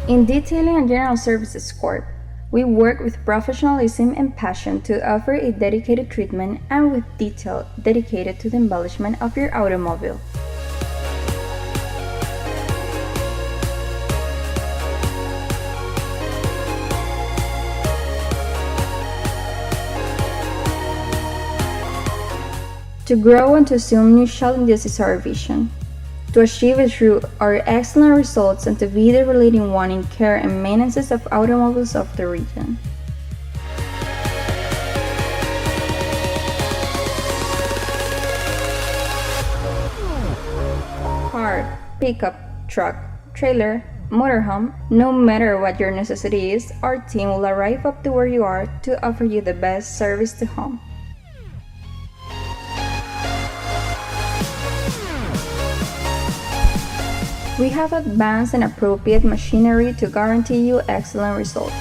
In Detailing and General Services Corp, we work with professionalism and passion to offer a dedicated treatment and with detail dedicated to the embellishment of your automobile. To grow and to assume new challenges is our vision. To achieve it through our excellent results and to be the leading one in care and maintenance of automobiles of the region. Car, pickup, truck, trailer, motorhome, no matter what your necessity is, our team will arrive up to where you are to offer you the best service to home. We have advanced and appropriate machinery to guarantee you excellent results.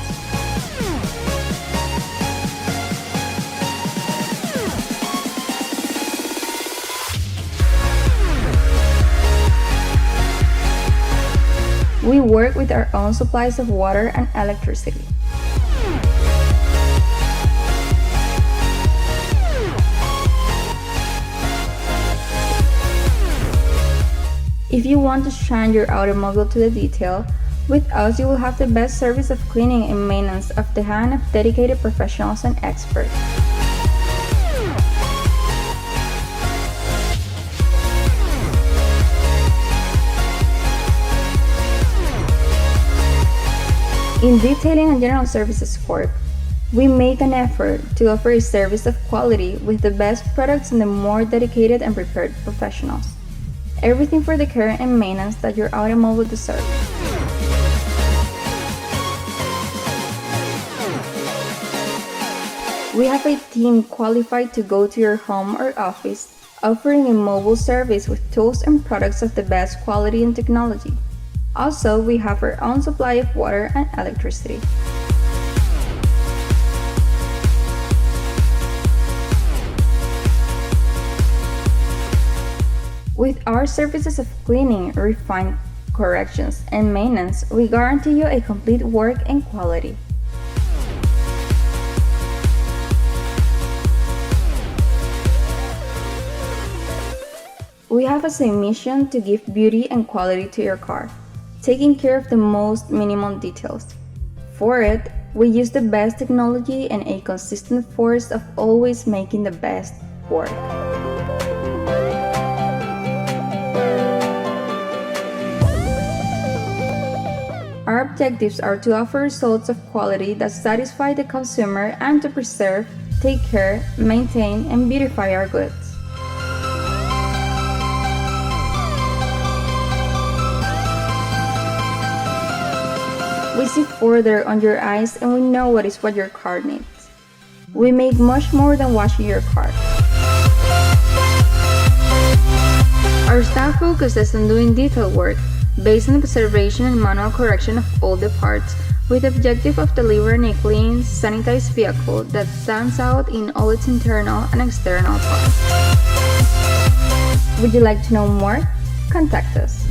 We work with our own supplies of water and electricity. If you want to shine your automobile to the detail, with us you will have the best service of cleaning and maintenance of the hand of dedicated professionals and experts. In Detailing and General Services Corp, we make an effort to offer a service of quality with the best products and the more dedicated and prepared professionals. Everything for the care and maintenance that your automobile deserves. We have a team qualified to go to your home or office, offering a mobile service with tools and products of the best quality and technology. Also, we have our own supply of water and electricity. With our services of cleaning, refined corrections, and maintenance, we guarantee you a complete work and quality. We have as a mission to give beauty and quality to your car, taking care of the most minimum details. For it, we use the best technology and a consistent force of always making the best work. Our objectives are to offer results of quality that satisfy the consumer and to preserve, take care, maintain, and beautify our goods. We see further on your eyes and we know what your car needs. We make much more than washing your car. Our staff focuses on doing detail work based on observation and manual correction of all the parts, with the objective of delivering a clean, sanitized vehicle that stands out in all its internal and external parts. Would you like to know more? Contact us.